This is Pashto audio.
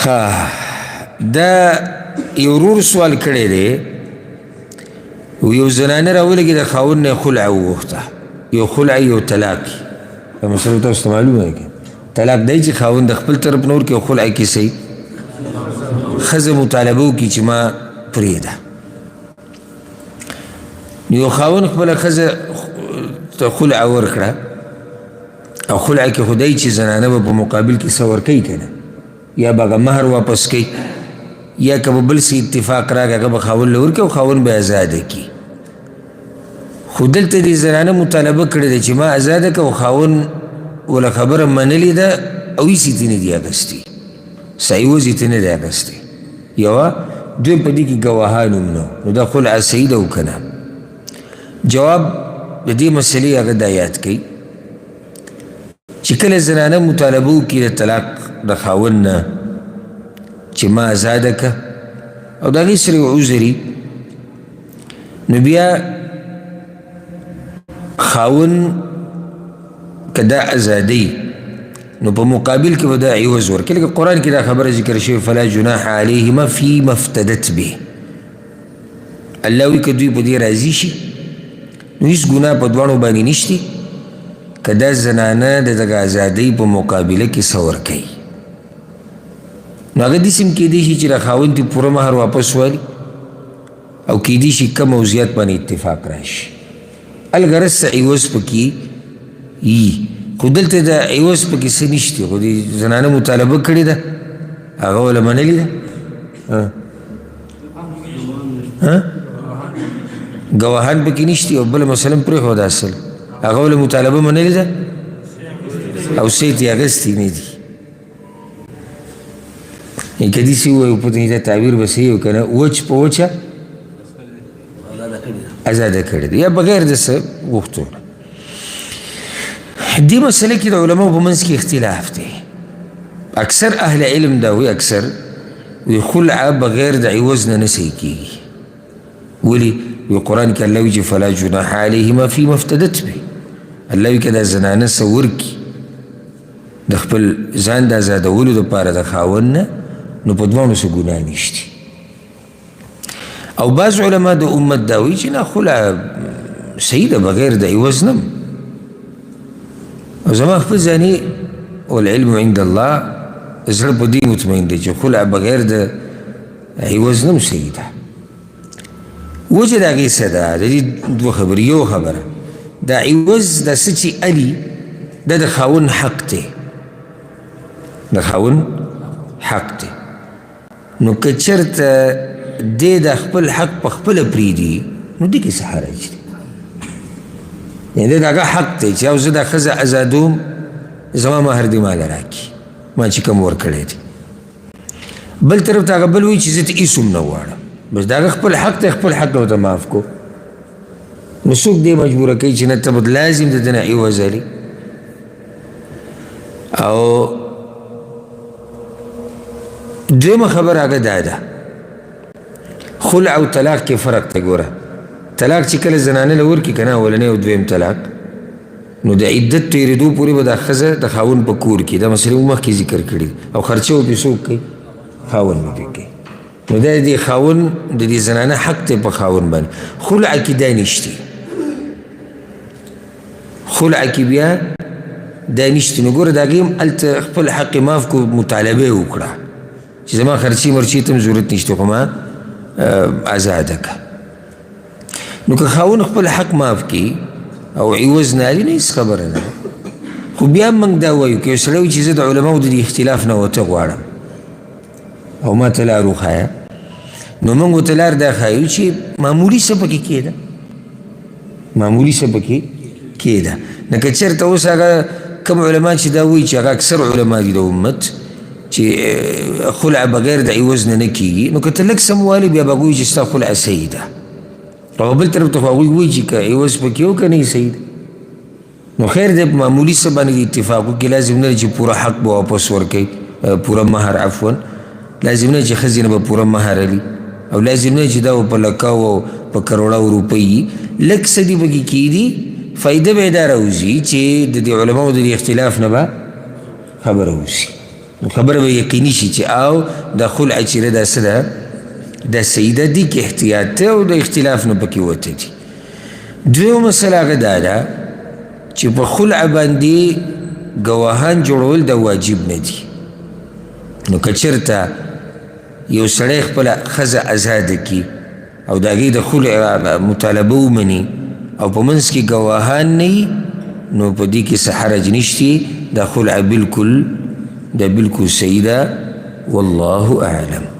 دا یو ورور سوال کړی دی یو زنانه راولګي د خاوند نه خلع وغوښته یو خلع یو طلاق دا مسله تاسو ته معلومه ده طلاق دی چې خاوند د خپل طرف نه ورکړي او خلع یې کیسئ ښځه مطالبه وکړي چې ما پرېږده یو خاوند خپله ښځه ته خلع ورکړه او خلع کې خدای چې زنانه به په مقابل کې څه ورکوي که نه یا به هغه مهر واپس کوي یا که به بل څه اتفاق راکړي هغه به خاوند له ورکړي او خاوند به ازاده کړي خو دلته دې زنانه مطالبه کړې ده چې ما ازاده که او خاوند وله خبره منلې ده او هېڅ یې نه دي اخیستي صحیح وضع یې نه دی اخیستی یوه دویم په دې کې ګواهان هم نه نو دا خلع صحیح ده او که نه جواب د دې مسلې هغه دا یاد کوي چې کله زنانه مطالبه وکړي د طلاق د خاوند نه چې ما ازاده که او د هغې سره یو عذر نو بیا خاوند که دا ازادی نو په مقابل کې به دا عوض ورکړي لکه قرآن کې دا خبره ذکر شوې فلا جناح علیهما فیما افتدت به الله وایي که دوی په دې راضي شي نو هېڅ ګناه په دواړو باندې نشتی که دا زنانه د دغه ازادۍ په مقابله کې څه ورکوي نو هغه داسې هم کیدی شي چې د خاوند ته پوره مهر واپس والي او کیدی شي کم او زیات باندې اتفاق راشي الغرض څه عوض پکې وي خو دلته د عوض پکې څه نشته خو دې زنانه مطالبه کړې ده هغه وله منلې ده ګواهان پکې نشته او بله مثلا پرېښوده اصل هغه وله مطالبه منلې ده او څه یې اخیستي نه دي که داسې ووایو پته دا تعبیر به صحیح و که نه وچ په وچه ازاده کړې ده یا بغیر د څه غوښتو دې مسله کې د علماو په منځ کې اختلاف دی اکثر اهل علم دا وی اکثر وی خلع بغیر د عوض نه صحیح کېږي ولې وی قرآن کې الله وی چې فلا جناح علیهما فیما افتدت به الله وی که دا زنانه څه ورکي د خپل ځان د ازادولو دپاره د خاوند نه نو په دواړو څه ګناه نشتي او بعض علما د امت دا وی چې نه خلع صحیح ده بغیر د عوض نه او زما خپل ځاني والعلم عند الله زړه په دې مطمئن دی چې خلع بغیر د عوض نه صحیح ده وجه د هغې څه ده د دې دوه خبرې یو خبره د عوض د څه چې علي دا د خاوند حق دی د خاوند حق دی نو که چېرته دی د خپل حق په خپله پرېږدي نو دې کې څه حرج دی یعنی د هغه حق دی چې او زه دا ښځه ازادوم زما مهر دې ماله راکړي ما چې کوم ورکړی دی بل طرف ته هغه بل وایي چې زه ته هېڅ هم نه غواړم بس د هغه خپل حق دی خپل حق ورته معاف کو نو څوک دې مجبوره کوي چې نه ته به لازم د ده نه عوض لري او دویمه خبره هغه دا ده خلع او طلاق کې فرق ته ګوره طلاق چې کله زنانه له ورکړي که نه اولنی او دویم طلاق نو د عدت تېرېدو پورې به دا ښځه د خاوند په کور کې دا مسلې مو مخکې ذکر کړي او خرچه به پرې څوک کوي خاوند به پرې کوي نو دا د خاوند د دې زنانه حق دی په خاوند باندې خلع کې دا نشته خلع کې بیا دا نشته نو ګوره د هغې هم هلته خپل حق معاف کو مطالبه یې وکړه چې زما خرچې مرچې ته هم ضرورت نشته خو ما ازاده که نو که خاوند خپل حق معاف کړي او عوض نه علي نه هېڅ خبره نه خو بیا هم موږ دا وایو که یو سړی وایي چې زه د علماو د دې اختلاف نه ورته غواړم او ما ته لار وښایه نو موږ ورته لار دا ښایو چې معمولي څه پکې کېده معمولي څه پکې کېده نه که چېرته اوس هغه کوم علما چې دا وایي چې هغه اکثر علما دي د امت چې خلع بغیر د عوض نه نه کېږي نو که ته لږ څه موالي بیا به هغوی چې ستا خلع صحیح ده او بل طرف ته خو هغوی وایي چې که عوض پکې و که نه صحیح ده نو خیر دی په معمولي څه باندې د اتفاق وکړي لازم نه چې پوره حق به واپس ورکوي پوره مهر عفوا لازم نه چې ښځې نه به پوره مهر علي او لازم نه چې دا په لکاو او په کروڑاو روپۍ لږ څه دي پکې کېدي فایده به یې دا راوځي چې د دې علماو د دې اختلاف نه به خبره وشي نو خبره به یقیني شي چې او دا خلع چیرې دا څه ده دا سیده دي کې احتیاط ته او د اختلاف نه پکې وته دي. دویمه مسله هغه دا ده چې په خلع باندې ګواهان جوړول د واجب نه دي. نو که چېرته یو سړی خپله ښځه ازاده کړي او د هغې د خلع مطالبه ومني او په منځ کې ګواهان نه وي نو په دې کې څه حرج نشتی. دا خلع بالکل صحیح ده. والله اعلم.